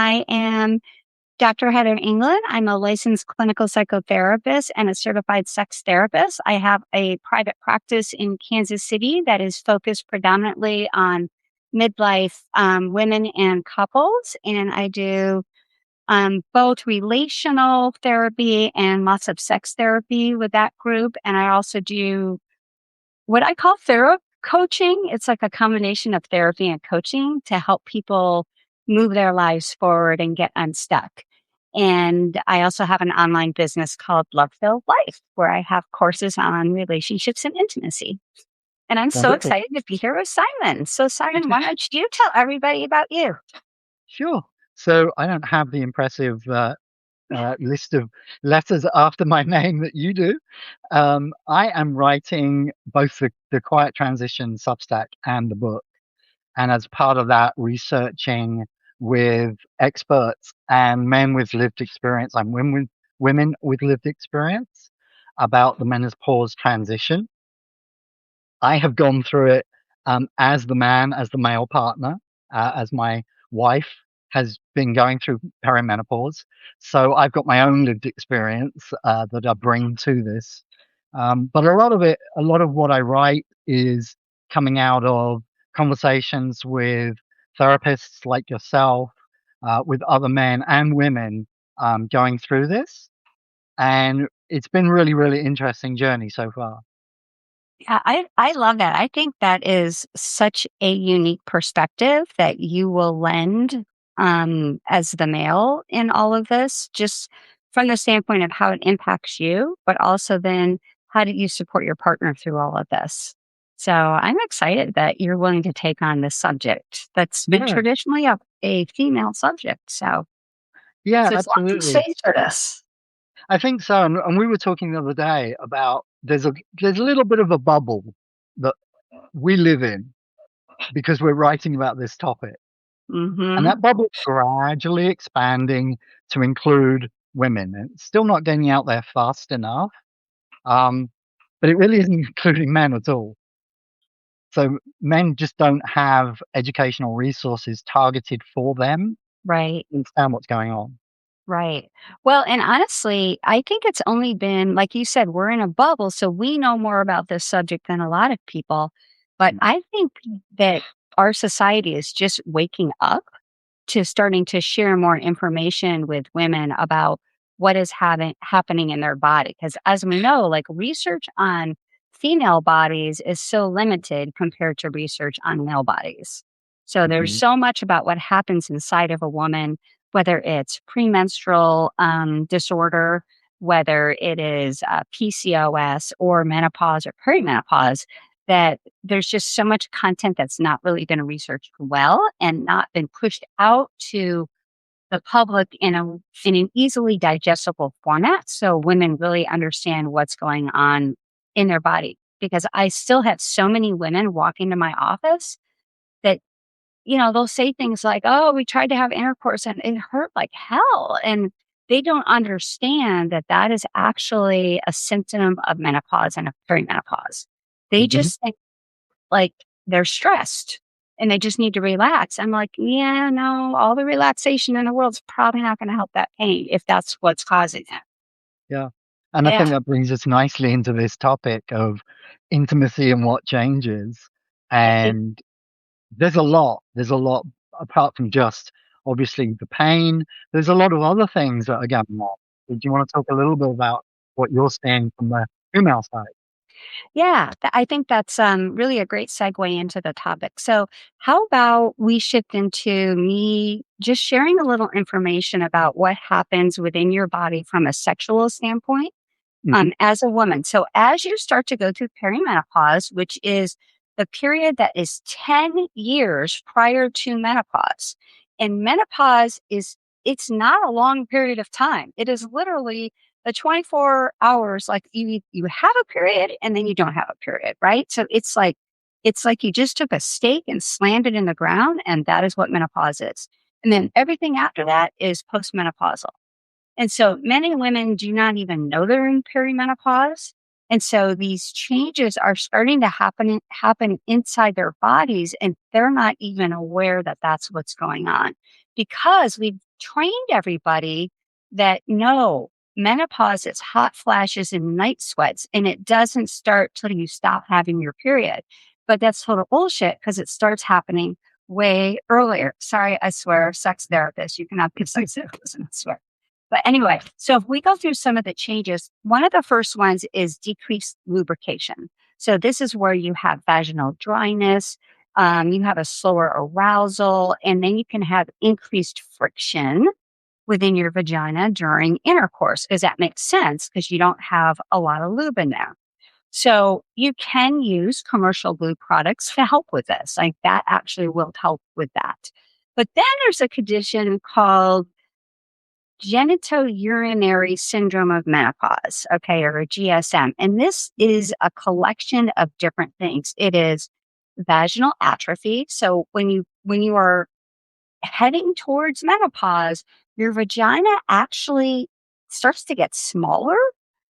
I am Dr. Heather England. I'm a licensed clinical psychotherapist and a certified sex therapist. I have a private practice in Kansas City that is focused predominantly on midlife women and couples. And I do both relational therapy and lots of sex therapy with that group. And I also do what I call thera coaching. It's like a combination of therapy and coaching to help people move their lives forward and get unstuck. And I also have an online business called Love Filled Life, where I have courses on relationships and intimacy. And I'm so Wonderful. excited to be here with Simon. So, Simon, why don't you tell everybody about you? Sure. So I don't have the impressive list of letters after my name that you do. I am writing both the Quiet Transition Substack and the book. And as part of that, researching with experts and men with lived experience and women with lived experience about the menopause transition. I have gone through it as the man, as the male partner, as my wife has been going through perimenopause. So I've got my own lived experience that I bring to this. But a lot of what I write is coming out of conversations with therapists like yourself, with other men and women going through this. And it's been really, really interesting journey so far. Yeah, I love that. I think that is such a unique perspective that you will lend as the male in all of this, just from the standpoint of how it impacts you, but also then how do you support your partner through all of this? So I'm excited that you're willing to take on this subject that's been Yeah, traditionally a female subject. yeah, So it's lots of absolutely. space for this. I think so, and we were talking the other day about there's a little bit of a bubble that we live in because we're writing about this topic, and Hmm. that bubble is gradually expanding to include women. And it's still not getting out there fast enough, um, but it really isn't including men at all. So men just don't have educational resources targeted for them Right. to understand what's going on. Right. Well, and honestly, I think it's only been, like you said, we're in a bubble, so we know more about this subject than a lot of people. But Mm. I think that our society is just waking up to starting to share more information with women about what is happening in their body. Because as we know, like research on female bodies is so limited compared to research on male bodies. So there's Mhm. so much about what happens inside of a woman, whether it's premenstrual disorder, whether it is PCOS or menopause or perimenopause, that there's just so much content that's not really been researched well and not been pushed out to the public in an easily digestible format so women really understand what's going on in their body. Because I still have so many women walk into my office that, they'll say things like, oh, we tried to have intercourse and it hurt like hell. And they don't understand that that is actually a symptom of menopause and of perimenopause. They Mhm. just think like they're stressed and they just need to relax. I'm like, yeah, no, all the relaxation in the world's probably not going to help that pain if that's what's causing it. Yeah. And I Yeah. think that brings us nicely into this topic of intimacy and what changes. And there's a lot apart from just obviously the pain. There's a lot of other things that are going on. Do you want to talk a little bit about what you're seeing from the female side? Yeah, I think that's really a great segue into the topic. So, how about we shift into me just sharing a little information about what happens within your body from a sexual standpoint Hmm. as a woman? So, as you start to go through perimenopause, which is the period that is 10 years prior to menopause, and menopause it's not a long period of time. It is literally the 24 hours, like you have a period and then you don't have a period, right? So it's like you just took a stake and slammed it in the ground, and that is what menopause is. And then everything after that is postmenopausal. And so men and women do not even know they're in perimenopause. And so these changes are starting to happen inside their bodies, and they're not even aware that that's what's going on because we've trained everybody that no, menopause is hot flashes and night sweats, and it doesn't start till you stop having your period. But that's total bullshit because it starts happening way earlier. Sorry, I swear, sex therapist. You cannot be a sex therapist and swear. But anyway, so if we go through some of the changes, one of the first ones is decreased lubrication. So this is where you have vaginal dryness, you have a slower arousal, and then you can have increased friction within your vagina during intercourse, because that makes sense because you don't have a lot of lube in there. So you can use commercial lube products to help with this. Like that actually will help with that. But then there's a condition called genitourinary syndrome of menopause, okay, or a GSM. And this is a collection of different things. It is vaginal atrophy. So when you are heading towards menopause, your vagina actually starts to get smaller.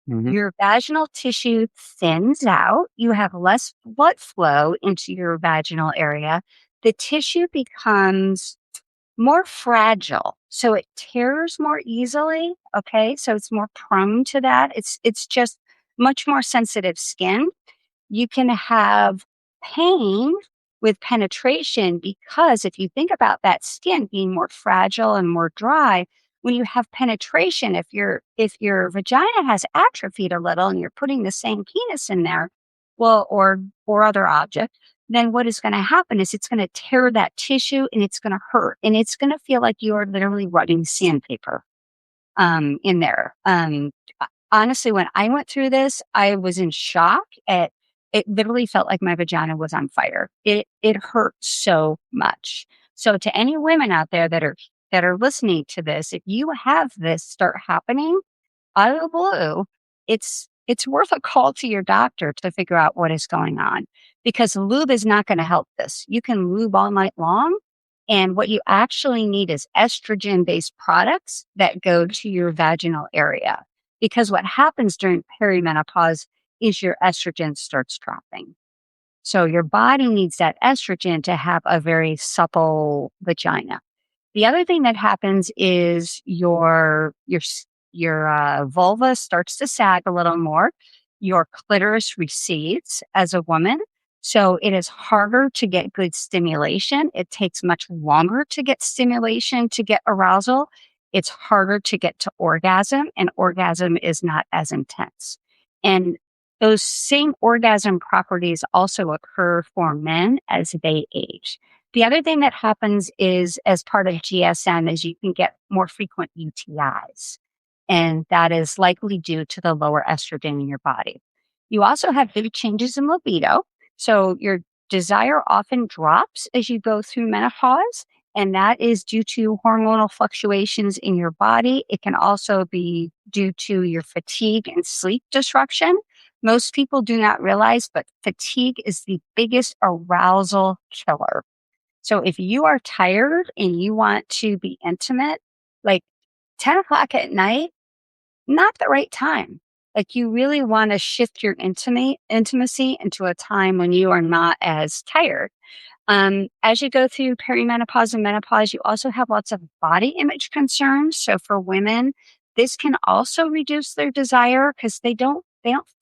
Mhm. Your vaginal tissue thins out. You have less blood flow into your vaginal area. The tissue becomes more fragile. So it tears more easily. Okay. So it's more prone to that. It's just much more sensitive skin. You can have pain with penetration because if you think about that skin being more fragile and more dry, when you have penetration, if your vagina has atrophied a little and you're putting the same penis in there, well, or other object, then what is going to happen is it's going to tear that tissue and it's going to hurt and it's going to feel like you are literally rubbing sandpaper in there. Honestly, when I went through this, I was in shock at it literally felt like my vagina was on fire. It hurt so much. So to any women out there that are listening to this, if you have this start happening out of the blue, it's worth a call to your doctor to figure out what is going on because lube is not going to help this. You can lube all night long. And what you actually need is estrogen based products that go to your vaginal area. Because what happens during perimenopause is your estrogen starts dropping. So your body needs that estrogen to have a very supple vagina. The other thing that happens is your vulva starts to sag a little more. Your clitoris recedes as a woman. So it is harder to get good stimulation. It takes much longer to get stimulation, to get arousal. It's harder to get to orgasm, and orgasm is not as intense. And those same orgasm properties also occur for men as they age. The other thing that happens is as part of GSM is you can get more frequent UTIs, and that is likely due to the lower estrogen in your body. You also have big changes in libido. So your desire often drops as you go through menopause, and that is due to hormonal fluctuations in your body. It can also be due to your fatigue and sleep disruption. Most people do not realize, but fatigue is the biggest arousal killer. So if you are tired and you want to be intimate, like 10 o'clock at night, not the right time. Like you really want to shift your intimacy into a time when you are not as tired. As you go through perimenopause and menopause, you also have lots of body image concerns. So for women, this can also reduce their desire because they don't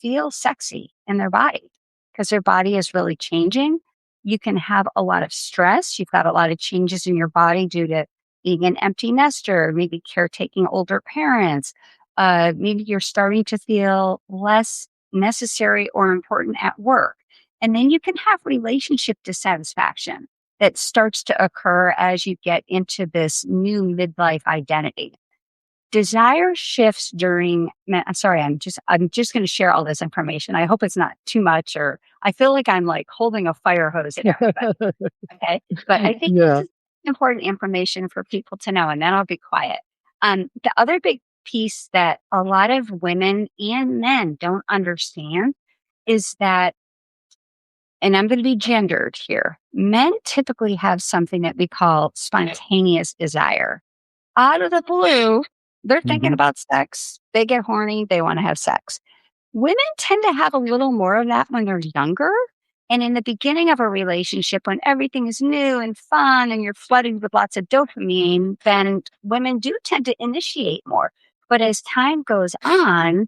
feel sexy in their body because their body is really changing. You can have a lot of stress. You've got a lot of changes in your body due to being an empty nester, maybe caretaking older parents. Maybe you're starting to feel less necessary or important at work. And then you can have relationship dissatisfaction that starts to occur as you get into this new midlife identity. Desire shifts during, sorry, I'm just going to share all this information. I hope it's not too much, or I feel like I'm like holding a fire hose at everybody. Okay. But I think this Yeah. is important information for people to know, and then I'll be quiet. The other big piece that a lot of women and men don't understand is that, and I'm going to be gendered here, men typically have something that we call spontaneous desire. Out of the blue, they're thinking Mhm. about sex. They get horny. They want to have sex. Women tend to have a little more of that when they're younger. And in the beginning of a relationship, when everything is new and fun and you're flooded with lots of dopamine, then women do tend to initiate more. But as time goes on,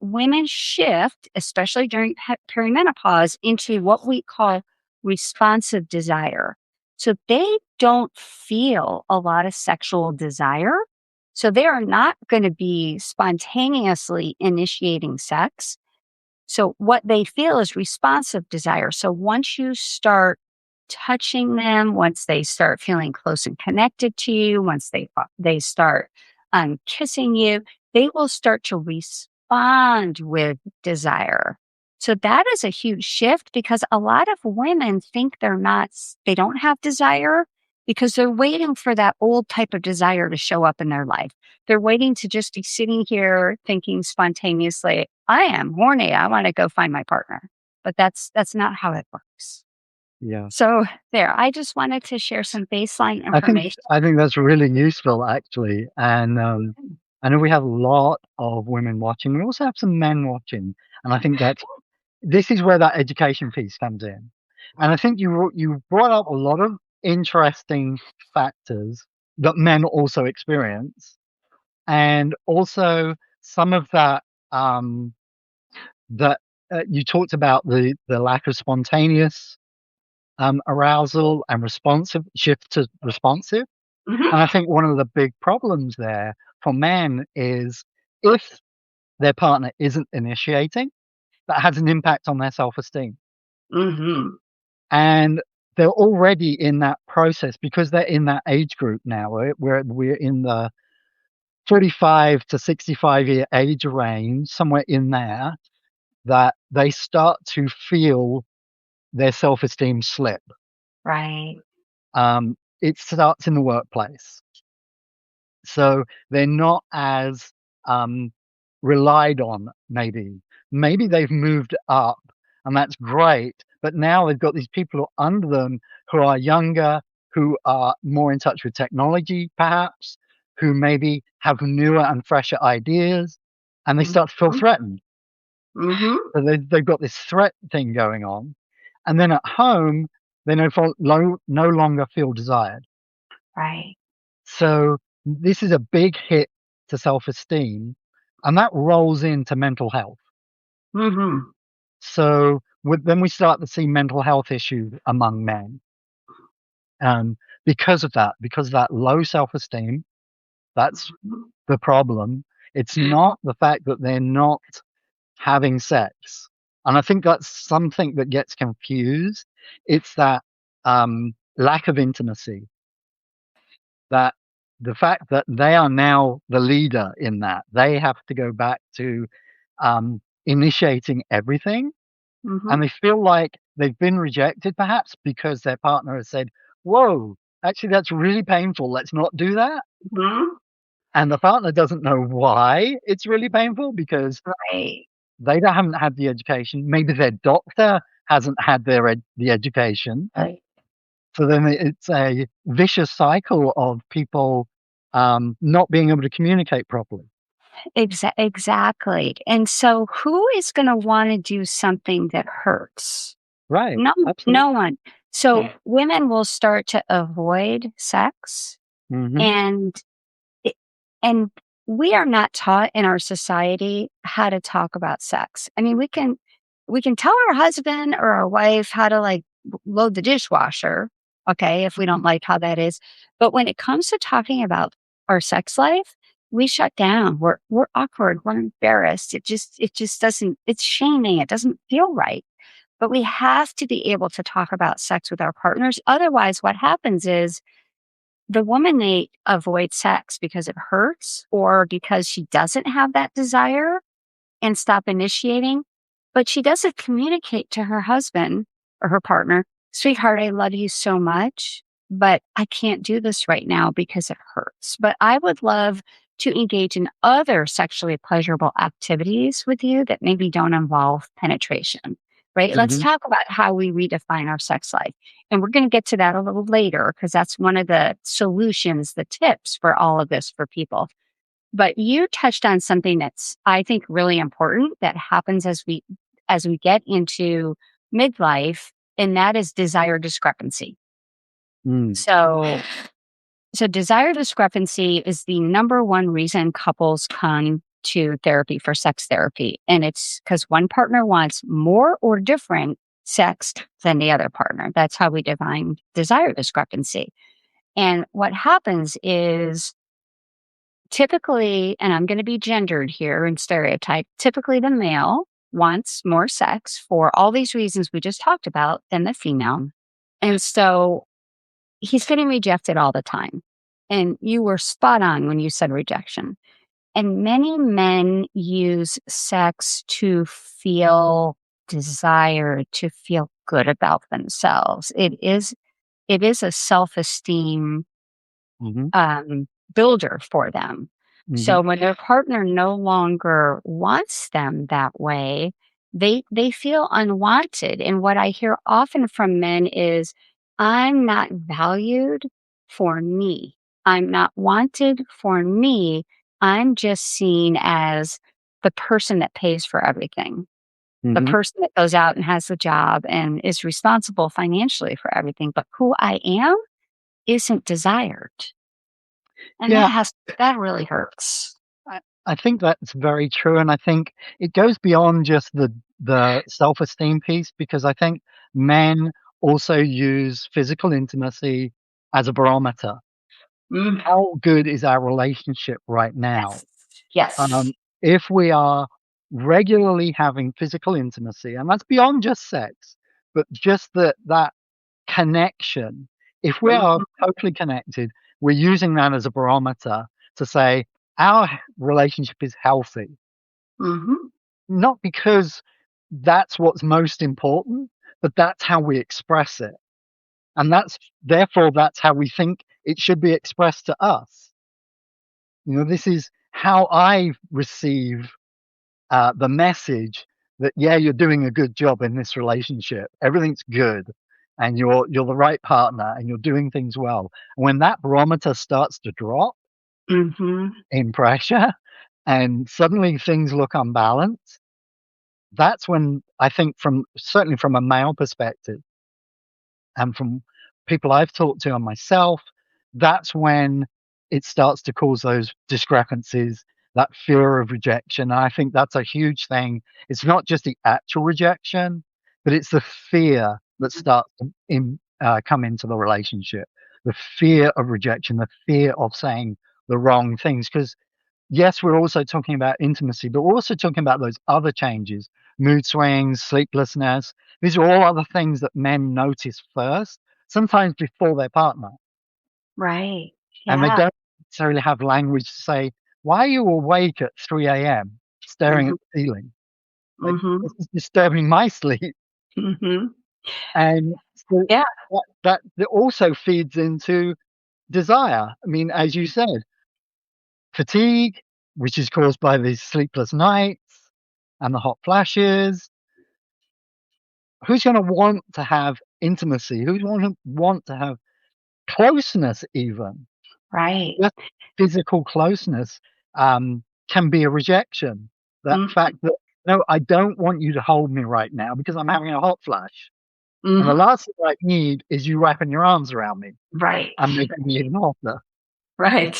women shift, especially during perimenopause, into what we call responsive desire. So they don't feel a lot of sexual desire. So they are not going to be spontaneously initiating sex. So what they feel is responsive desire. So once you start touching them, once they start feeling close and connected to you, once they start kissing you, they will start to respond with desire. So that is a huge shift because a lot of women think they don't have desire because they're waiting for that old type of desire to show up in their life. They're waiting to just be sitting here thinking spontaneously, I am horny. I want to go find my partner. But that's not how it works. Yeah. So there, I just wanted to share some baseline I think information. I think that's really useful actually, and I know we have a lot of women watching. We also have some men watching, and I think that this is where that education piece comes in. And I think you brought up a lot of interesting factors that men also experience, and also some of that that you talked about the lack of spontaneous arousal and responsive shift to responsive. Hmm. And I think one of the big problems there for men is if their partner isn't initiating, that has an impact on their self-esteem. Hmm. And they're already in that process because they're in that age group now. We're in the 45 to 65-year age range, somewhere in there, that they start to feel their self-esteem slip. Right. It starts in the workplace. So they're not as relied on, maybe. Maybe they've moved up and that's great, but now they've got these people under them who are younger, who are more in touch with technology, perhaps, who maybe have newer and fresher ideas, and they start to feel Hmm. threatened. Hmm. So they've got this threat thing going on. And then at home, they no longer feel desired. Right. So this is a big hit to self-esteem, and that rolls into mental health. Hmm. So then we start to see mental health issues among men, um, because of that low self-esteem. That's the problem. It's not the fact that they're not having sex, and I think that's something that gets confused. It's that lack of intimacy, that the fact that they are now the leader in that, they have to go back to initiating everything, Hmm. and they feel like they've been rejected perhaps because their partner has said, whoa, actually that's really painful, let's not do that. Hmm. And the partner doesn't know why it's really painful because Right. haven't had the education, maybe their doctor hasn't had the education. Right. So then it's a vicious cycle of people not being able to communicate properly. Exactly. And so who is going to want to do something that hurts? Right. No, Absolutely. no one. So women will start to avoid sex Hmm. and it, and we are not taught in our society how to talk about sex. I mean, we can tell our husband or our wife how to like load the dishwasher, okay, if we don't like how that is. But when it comes to talking about our sex life, we shut down. We're awkward, we're embarrassed. It just doesn't it's shaming. It doesn't feel right. But we have to be able to talk about sex with our partners. Otherwise, what happens is the woman may avoid sex because it hurts or because she doesn't have that desire and stop initiating, but she doesn't communicate to her husband or her partner, sweetheart, I love you so much, but I can't do this right now because it hurts. But I would love to engage in other sexually pleasurable activities with you that maybe don't involve penetration. Right. Let's Hmm. talk about how we redefine our sex life. And we're going to get to that a little later because that's one of the solutions, the tips for all of this for people. But you touched on something that's, I think, really important that happens as we get into midlife, and that is desire discrepancy. Mm. So, desire discrepancy is the number one reason couples come to therapy for sex therapy. And it's because one partner wants more or different sex than the other partner. That's how we define desire discrepancy. And what happens is typically, and I'm going to be gendered here and stereotype, typically the male wants more sex for all these reasons we just talked about than the female. And so he's getting rejected all the time. And you were spot on when you said rejection. And many men use sex to feel desire, to feel good about themselves. It is a self-esteem Mhm. builder for them. Mhm. So when their partner no longer wants them that way, they feel unwanted. And what I hear often from men is, "I'm not valued for me. I'm not wanted for me. I'm just seen as the person that pays for everything, the Mhm. person that goes out and has the job and is responsible financially for everything. But who I am isn't desired." And Yeah, that really hurts. I think that's very true, and I think it goes beyond just the self-esteem piece because I think men also use physical intimacy as a barometer. Mm, How good is our relationship right now? yes. Yes. Um, if we are regularly having physical intimacy, and that's beyond just sex, but just that connection, if we are Mhm, totally connected, we're using that as a barometer to say our relationship is healthy, mhm, not because that's what's most important, but that's how we express it. And that's how we think it should be expressed to us. This is how I receive the message that, yeah, you're doing a good job in this relationship. Everything's good, and you're the right partner, and you're doing things well. When that barometer starts to drop mhm. in pressure, and suddenly things look unbalanced, that's when I think, from certainly from a male perspective, and from people I've talked to and myself, that's when it starts to cause those discrepancies, that fear of rejection. And I think that's a huge thing. It's not just the actual rejection, but it's the fear that starts to come into the relationship. The fear of rejection, the fear of saying the wrong things. Because yes, we're also talking about intimacy, but we're also talking about those other changes, mood swings, sleeplessness. These are all other things that men notice first, sometimes before their partner. Right. And they Yeah. don't necessarily have language to say, why are you awake at 3 a.m. staring at Mhm, the ceiling? Like, mhm, this is disturbing my sleep. mhm. And so Yeah. that also feeds into desire. I mean, as you said, fatigue, which is caused by these sleepless nights and the hot flashes. Who's gonna want to have intimacy? Who's gonna want to have closeness even? Right. Just physical closeness, can be a rejection. That Mhm, fact that, "No, I don't want you to hold me right now because I'm having a hot flash, and the mhm. last thing I need is you wrapping your arms around me Right. and making me even hotter." Right.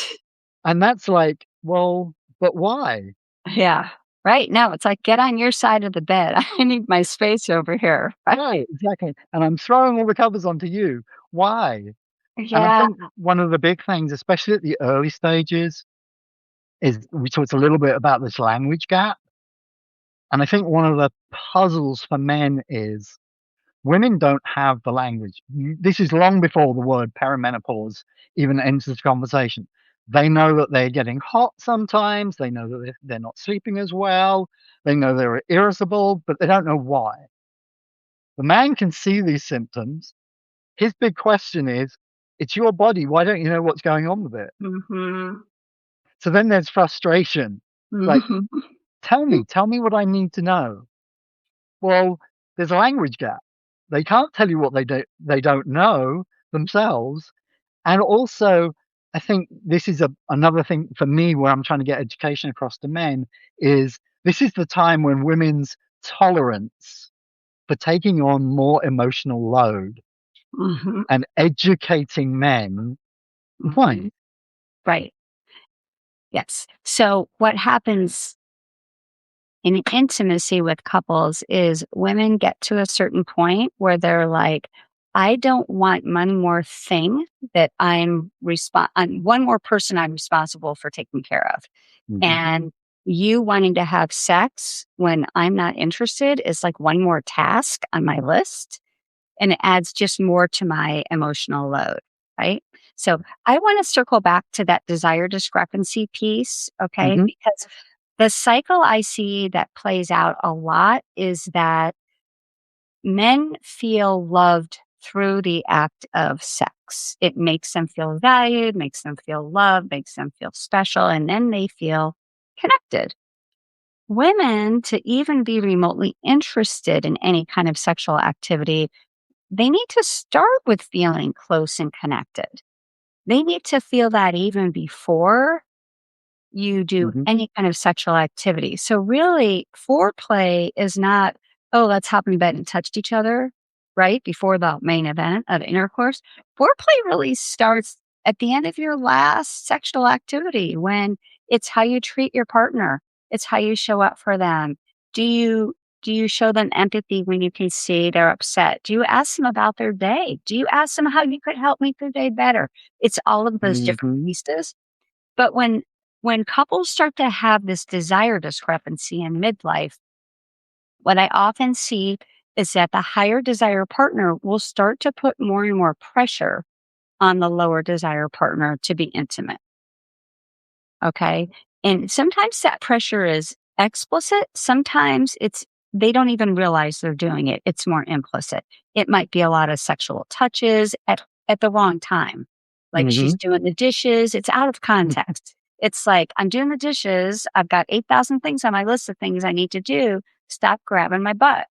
And that's like, well, but why? Yeah. Right. No, it's like, "Get on your side of the bed. I need my space over here." Right, Right. exactly, and I'm throwing all the covers onto you. Why? And I Yeah. think one of the big things, especially at the early stages, is we talked a little bit about this language gap, and I think one of the puzzles for men is women don't have the language. This is long before the word perimenopause even enters the conversation. They know that they're getting hot sometimes, they know that they're not sleeping as well, they know they're irritable, but they don't know why. The man can see these symptoms. His big question is, "It's your body, why don't you know what's going on with it?" Mhm. So then there's frustration. Like, Mhm. tell me what I need to know." Well, there's a language gap. They can't tell you what they don't know themselves. And also, I think this is another thing for me where I'm trying to get education across to men is this is the time when women's tolerance for taking on more emotional load Mhm, and educating men why. mhm. Right. Yes. So what happens in intimacy with couples is women get to a certain point where they're like, I don't want one more thing that one more person I'm responsible for taking care of. Hmm. And you wanting to have sex when I'm not interested is like one more task on my list. And it adds just more to my emotional load. Right. So I want to circle back to that desire discrepancy piece. Okay. Hmm. Because the cycle I see that plays out a lot is that men feel loved through the act of sex. It makes them feel valued, makes them feel loved, makes them feel special, and then they feel connected. Women, to even be remotely interested in any kind of sexual activity, they need to start with feeling close and connected. They need to feel that even before you do Hmm. any kind of sexual activity. So really, foreplay is not, oh, let's hop in bed and touch each other, right? Before the main event of intercourse. Foreplay really starts at the end of your last sexual activity when it's how you treat your partner. It's how you show up for them. Do you show them empathy when you can see they're upset? Do you ask them about their day? Do you ask them how you could help make their day better? It's all of those different Hmm. pieces. But when couples start to have this desire discrepancy in midlife, what I often see is that the higher desire partner will start to put more and more pressure on the lower desire partner to be intimate. Okay. And sometimes that pressure is explicit. Sometimes they don't even realize they're doing it. It's more implicit. It might be a lot of sexual touches at the wrong time. Like she's Hmm. doing the dishes. It's out of context. It's like, I'm doing the dishes. I've got 8,000 things on my list of things I need to do. Stop grabbing my butt.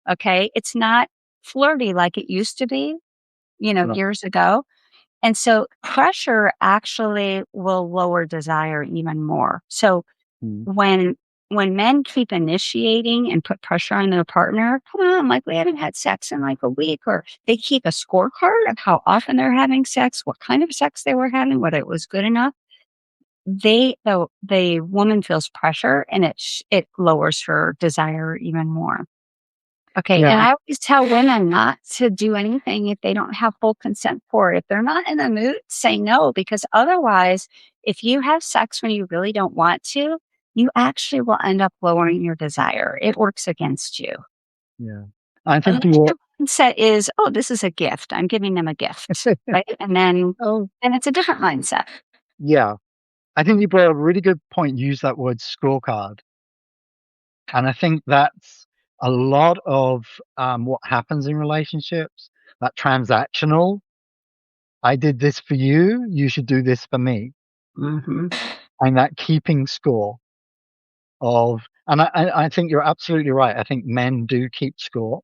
Okay. It's not flirty like it used to be, Right. years ago, and so pressure actually will lower desire even more. So Mm. when when men keep initiating and put pressure on their partner, come on, like we haven't had sex in like a week, or they keep a scorecard of how often they're having sex, what kind of sex they were having, whether it was good enough. The woman feels pressure and it lowers her desire even more. Okay, Yeah. and I always tell women not to do anything if they don't have full consent for it. If they're not in the mood, say no, because otherwise, if you have sex when you really don't want to, you actually will end up lowering your desire. It works against you. Yeah. I think Unless you. your mindset is, oh, this is a gift. I'm giving them a gift, right? And Oh, then it's a different mindset. yeah. I think you brought a really good point. You use that word scorecard, and I think that's a lot of what happens in relationships. That transactional. I did this for you. You should do this for me, Hmm. and that keeping score of. And I think you're absolutely right. I think men do keep score,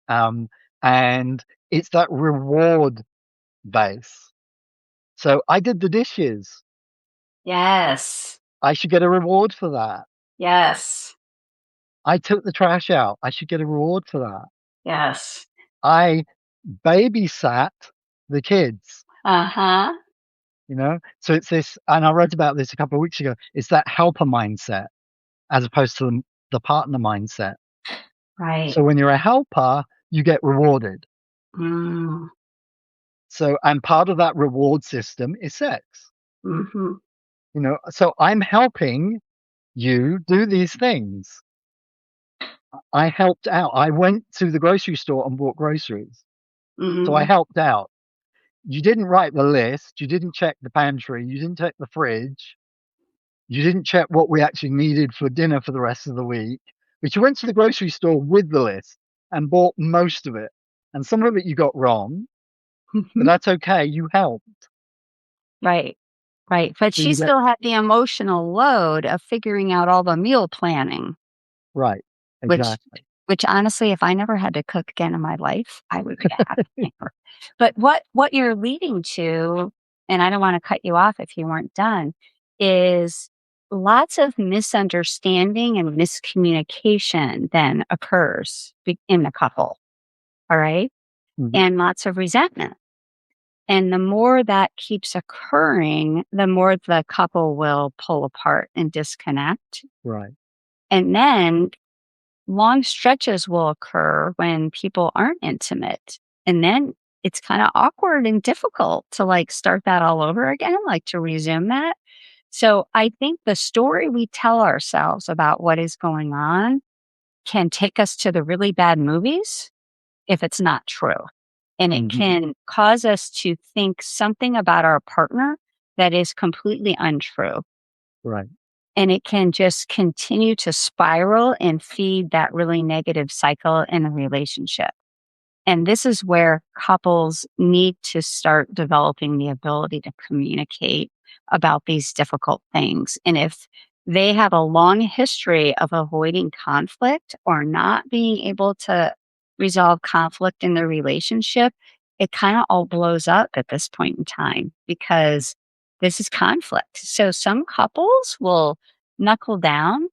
um, and it's that reward base. So I did the dishes. Yes. I should get a reward for that. Yes. I took the trash out. I should get a reward for that. Yes. I babysat the kids, Uh huh. you know? So it's this, and I wrote about this a couple of weeks ago. It's that helper mindset as opposed to the partner mindset. Right. So when you're a helper, you get rewarded. Mm. So, and part of that reward system is sex, Hmm. you know? So I'm helping you do these things. I helped out. I went to the grocery store and bought groceries. So I Hmm. helped out. You didn't write the list, you didn't check the pantry, you didn't check the fridge, you didn't check what we actually needed for dinner for the rest of the week, but you went to the grocery store with the list and bought most of it. And some of it you got wrong, but that's okay, you helped. Right. Right. But So she you get still had the emotional load of figuring out all the meal planning, right, which exactly. which honestly, if I never had to cook again in my life, I would be happy. But what you're leading to, and I don't want to cut you off if you weren't done, is lots of misunderstanding and miscommunication then occurs in the couple. All right. Mhm. And lots of resentment. And the more that keeps occurring, the more the couple will pull apart and disconnect. Right. And then long stretches will occur when people aren't intimate. And then it's kind of awkward and difficult to like start that all over again, like to resume that. So I think the story we tell ourselves about what is going on can take us to the really bad movies if it's not true. And it Mhm. can cause us to think something about our partner that is completely untrue. Right. And it can just continue to spiral and feed that really negative cycle in a relationship. And this is where couples need to start developing the ability to communicate about these difficult things. And if they have a long history of avoiding conflict or not being able to resolve conflict in the relationship, it kind of all blows up at this point in time because this is conflict. So some couples will knuckle down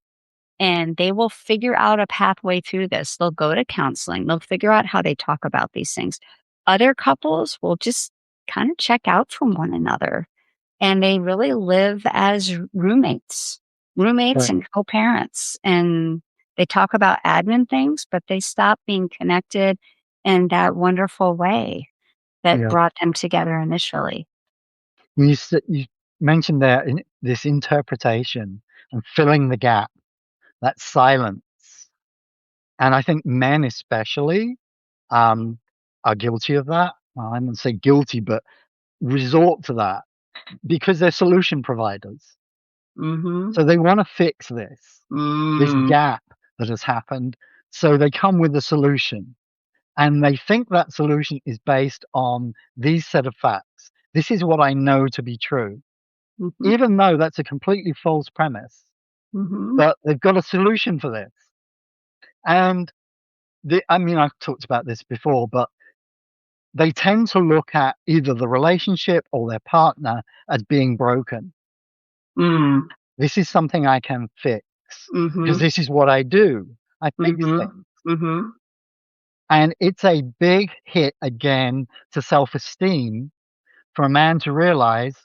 and they will figure out a pathway through this. They'll go to counseling. They'll figure out how they talk about these things. Other couples will just kind of check out from one another and they really live as roommates Right. and co-parents. And they talk about admin things, but they stop being connected in that wonderful way that Yeah. brought them together initially. You mentioned there this interpretation and filling the gap, that silence, and I think men especially, um, are guilty of that. Well, I wouldn't say guilty, but resort to that because they're solution providers. Mm-hmm. So they wanna fix this Mm, gap that has happened, so they come with a solution, and they think that solution is based on these set of facts. This is what I know to be true, mm-hmm. even though that's a completely false premise, Mm-hmm. but they've got a solution for this. And I mean, I've talked about this before, but they tend to look at either the relationship or their partner as being broken. Mm, This is something I can fix because mm-hmm. this is what I do. I fix Mhm. things. Mhm. And it's a big hit again to self-esteem for a man to realize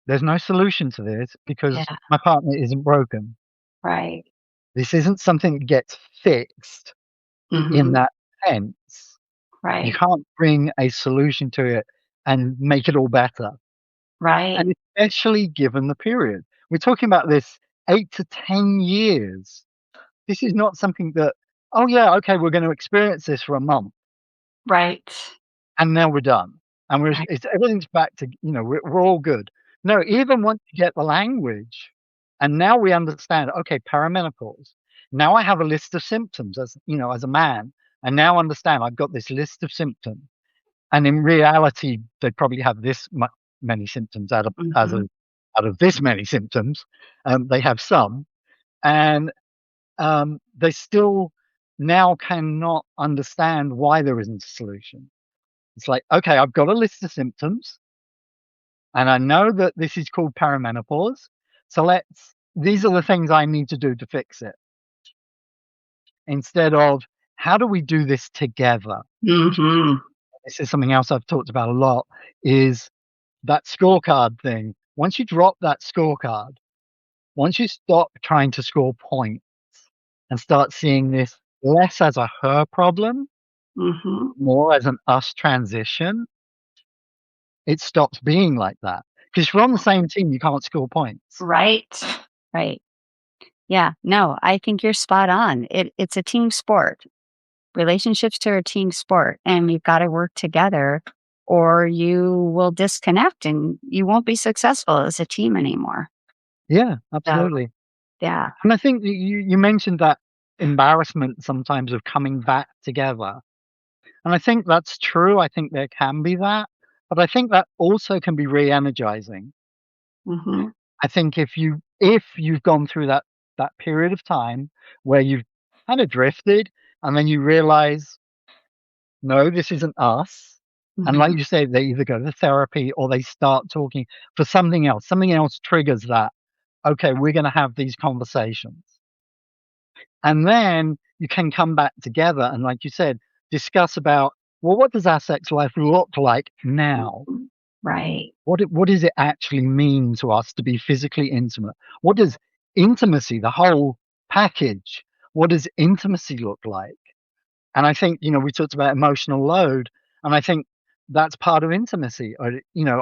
there's no solution to this because Yeah, my partner isn't broken. right. This isn't something that gets fixed in Mhm. that sense. You Right. can't bring a solution to it and make it all better. Right. And especially given the period. We're talking about this 8 to 10 years. This is not something that, "Oh, yeah, okay, we're gonna experience this for a month, Right. and now we're done, and Right. it's everything's back to we're all good." No, even once you get the language, and now we understand, okay, perimenopause. Now I have a list of symptoms as a man, I now understand I've got this list of symptoms. And in reality, they probably have this many symptoms Mhm. out of this many symptoms. They have some, and they still now cannot understand why there isn't a solution. It's like, okay, I've got a list of symptoms, and I know that this is called perimenopause. So these are the things I need to do to fix it. Instead of how do we do this together? Mhm. This is something else I've talked about a lot. Is that scorecard thing, once you drop that scorecard, once you stop trying to score points and start seeing this less as a her problem, Mhm. more as an us transition, it stops being like that. Because if you're on the same team, you can't score points. Right. Right. Yeah. No, I think you're spot on. It's a team sport. Relationships are a team sport, and you've got to work together, or you will disconnect and you won't be successful as a team anymore. Yeah, So, absolutely. yeah. And I think that you mentioned that embarrassment sometimes of coming back together. And I think that's true. I think there can be that. But I think that also can be re-energizing. Mhm. I think if you've gone through that period of time where you've kinda drifted and then you realize, "No, this isn't us," and like Mhm. you say, they either go to therapy or they start talking for something else triggers that, okay, we're going to have these conversations. And then you can come back together and, like you said, discuss about, well, what does our sex life look like now? Mhm. Right. What does it actually mean to us to be physically intimate? What does intimacy, the whole package, what does intimacy look like? And I think, we talked about emotional load, and I think that's part of intimacy. Or,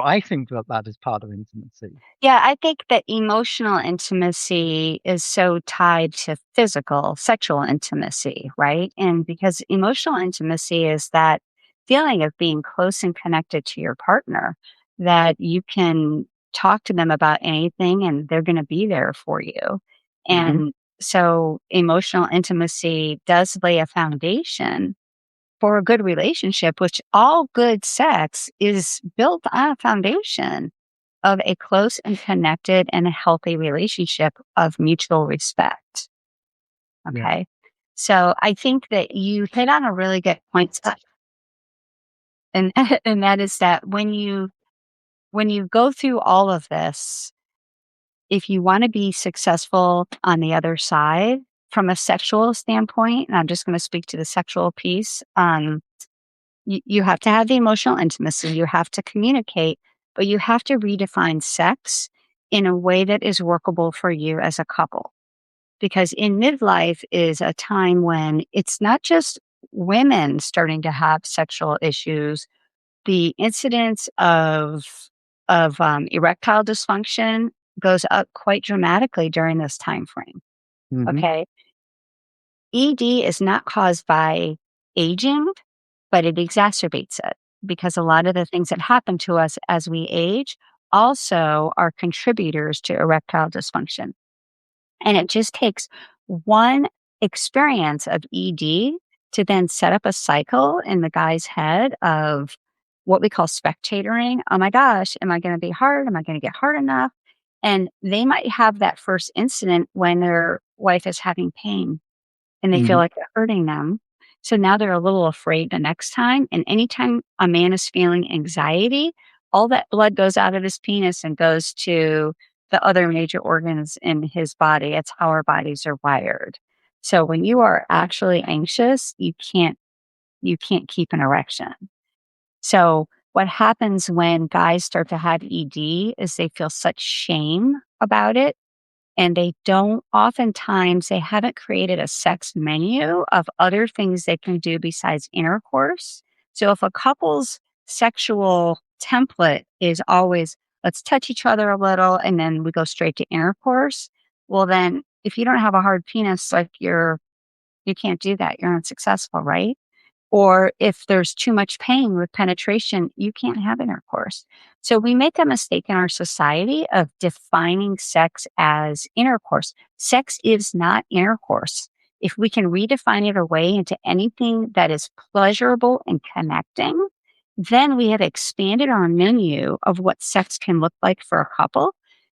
I think that that is part of intimacy. Yeah, I think that emotional intimacy is so tied to physical, sexual intimacy, right? And because emotional intimacy is that feeling of being close and connected to your partner, that you can talk to them about anything and they're going to be there for you. Hmm. And so emotional intimacy does lay a foundation for a good relationship, which all good sex is built on a foundation of a close and connected and a healthy relationship of mutual respect. Yeah. Okay. So I think that you hit on a really good point, Steph, and and that is that when you go through all of this, if you want to be successful on the other side from a sexual standpoint, and I'm just going to speak to the sexual piece, you have to have the emotional intimacy, you have to communicate, but you have to redefine sex in a way that is workable for you as a couple. Because in midlife is a time when it's not just women starting to have sexual issues. The incidence of erectile dysfunction goes up quite dramatically during this time frame. Hmm. Okay, ED is not caused by aging, but it exacerbates it because a lot of the things that happen to us as we age also are contributors to erectile dysfunction. And it just takes one experience of ED to then set up a cycle in the guy's head of what we call spectatoring. Oh my gosh, am I going to be hard? Am I going to get hard enough? And they might have that first incident when their wife is having pain and they feel Hmm. like they're hurting them. So now they're a little afraid the next time. And anytime a man is feeling anxiety, all that blood goes out of his penis and goes to the other major organs in his body. It's how our bodies are wired. So when you are actually anxious, you can't keep an erection. So what happens when guys start to have ED is they feel such shame about it, and they haven't created a sex menu of other things they can do besides intercourse. So if a couple's sexual template is always, let's touch each other a little and then we go straight to intercourse, well then if you don't have a hard penis, like you can't do that. You're unsuccessful, right? Or if there's too much pain with penetration, you can't have intercourse. So we make a mistake in our society of defining sex as intercourse. Sex is not intercourse. If we can redefine it away into anything that is pleasurable and connecting, then we have expanded our menu of what sex can look like for a couple.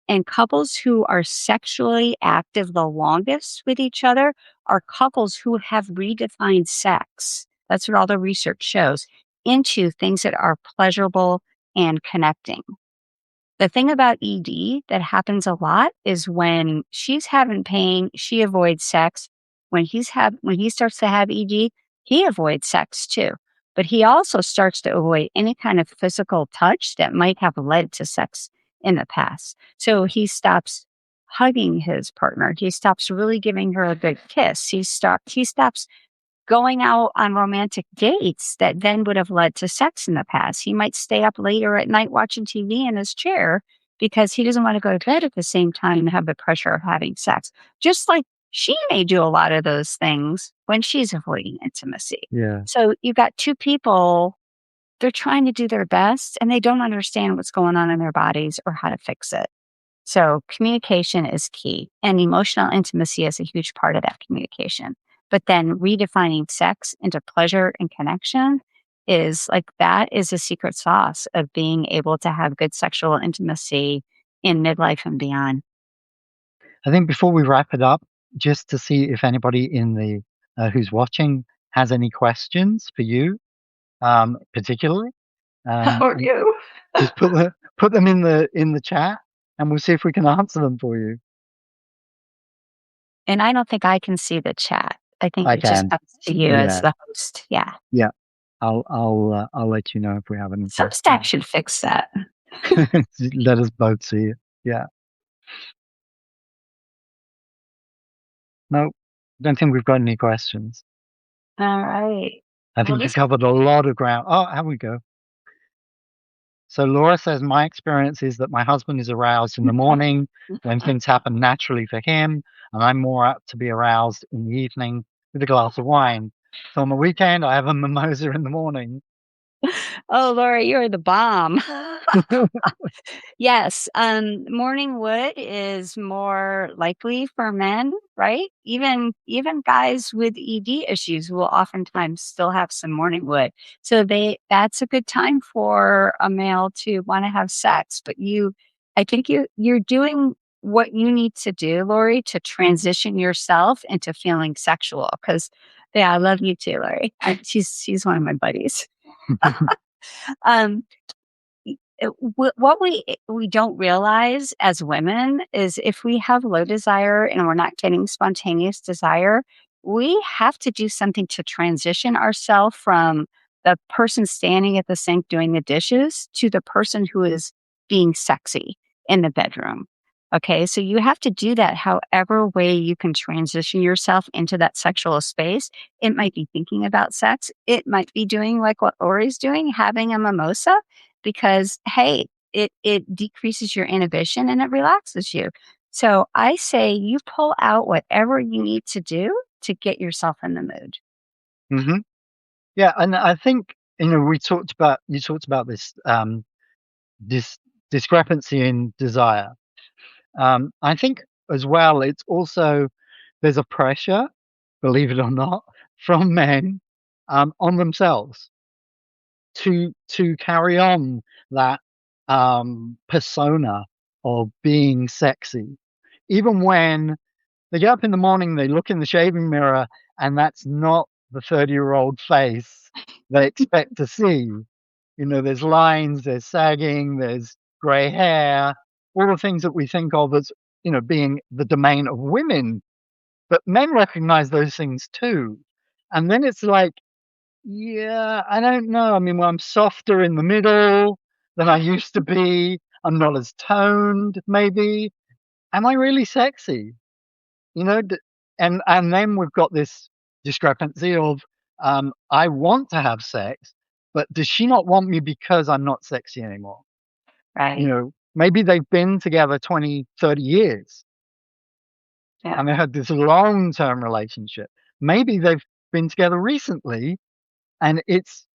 And couples who are sexually active the longest with each other are couples who have redefined sex. That's what all the research shows, into things that are pleasurable and connecting. The thing about ED that happens a lot is when she's having pain, she avoids sex. When he starts to have ED, he avoids sex too. But he also starts to avoid any kind of physical touch that might have led to sex in the past. So he stops hugging his partner. He stops really giving her a good kiss. He stops going out on romantic dates that then would have led to sex in the past. He might stay up later at night watching TV in his chair because he doesn't want to go to bed at the same time and have the pressure of having sex. Just like she may do a lot of those things when she's avoiding intimacy. Yeah. So you've got two people, they're trying to do their best and they don't understand what's going on in their bodies or how to fix it. So communication is key, and emotional intimacy is a huge part of that communication. But then redefining sex into pleasure and connection that is a secret sauce of being able to have good sexual intimacy in midlife and beyond. I think before we wrap it up, just to see if anybody in the who's watching has any questions for you, particularly, Or and you. just put them in the chat, and we'll see if we can answer them for you. And I don't think I can see the chat. I think I it just can. comes to you as Yeah, the host. Yeah. yeah. I'll let you know if we have any Substack questions. should fix that. Let us both see it. Yeah. No, don't think we've got any questions. All right. I Well, think you this covered a lot of ground. Oh, here we go. So Laura says, my experience is that my husband is aroused in the morning when things happen naturally for him, and I'm more apt to be aroused in the evening with a glass of wine. So on the weekend, I have a mimosa in the morning. Oh, Laura, you're the bomb. Yes, morning wood is more likely for men, right? Even guys with ED issues will oftentimes still have some morning wood. So that's a good time for a male to want to have sex. But I think you're doing what you need to do, Lori, to transition yourself into feeling sexual. Because yeah, I love you too, Lori. She's one of my buddies. Um, what we don't realize as women is if we have low desire and we're not getting spontaneous desire, we have to do something to transition ourselves from the person standing at the sink doing the dishes to the person who is being sexy in the bedroom. Okay, so you have to do that however way you can transition yourself into that sexual space. It might be thinking about sex. It might be doing like what Ori's doing, having a mimosa because hey, it decreases your inhibition and it relaxes you. So I say you pull out whatever you need to do to get yourself in the mood. Hmm. Yeah, and I think you talked about this discrepancy in desire. I think as well, it's also there's a pressure, believe it or not, from men on themselves to carry on that persona of being sexy, even when they get up in the morning, they look in the shaving mirror, and that's not the 30-year-old face they expect to see. There's lines, there's sagging, there's gray hair, all the things that we think of as, being the domain of women. But men recognize those things too. And then it's like, yeah, I don't know. I mean, well, I'm softer in the middle than I used to be. I'm not as toned, maybe. Am I really sexy? You know, and then we've got this discrepancy of I want to have sex, but does she not want me because I'm not sexy anymore? Right. Maybe they've been together 20, 30 years Yeah. and they had this long-term relationship. Maybe they've been together recently and it's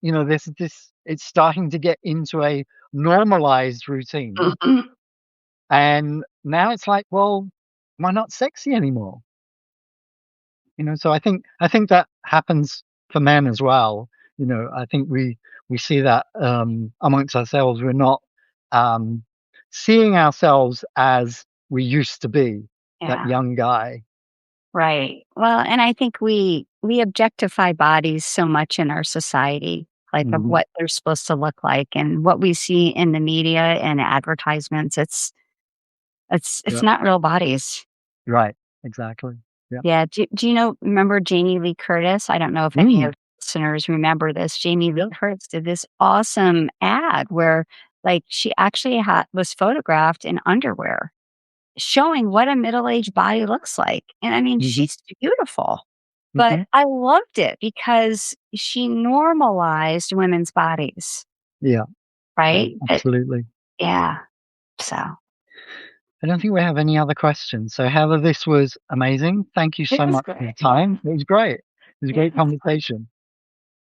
starting to get into a normalized routine. Mhm. And now it's like, well, am I not sexy anymore? So I think that happens for men as well. I think we see that amongst ourselves. We're not um, seeing ourselves as we used to be, that Yeah. young guy. Right. Well, and I think we objectify bodies so much in our society, like of Mhm. what they're supposed to look like and what we see in the media and advertisements. It's Yeah. not real bodies. Right. Exactly. Yeah. Yeah. Do you remember Jamie Lee Curtis? I don't know if any Mm. of listeners remember this. Jamie Lee Yeah. Curtis did this awesome ad where like she actually was photographed in underwear showing what a middle-aged body looks like. And I mean, Hmm. she's beautiful, but Hmm. I loved it because she normalized women's bodies, Yeah. Yeah. right? Absolutely. Yeah. So I don't think we have any other questions. So Heather, this was amazing. Thank you it so was much for your great. time. It was great. It was a Yeah. great conversation.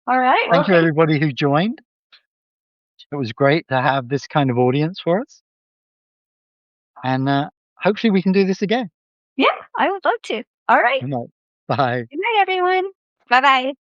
All right. Well, Thank you, everybody who joined. It was great to have this kind of audience for us. And hopefully we can do this again. yeah, I would love to. All right. Good night. Bye. Good night, everyone. Bye bye.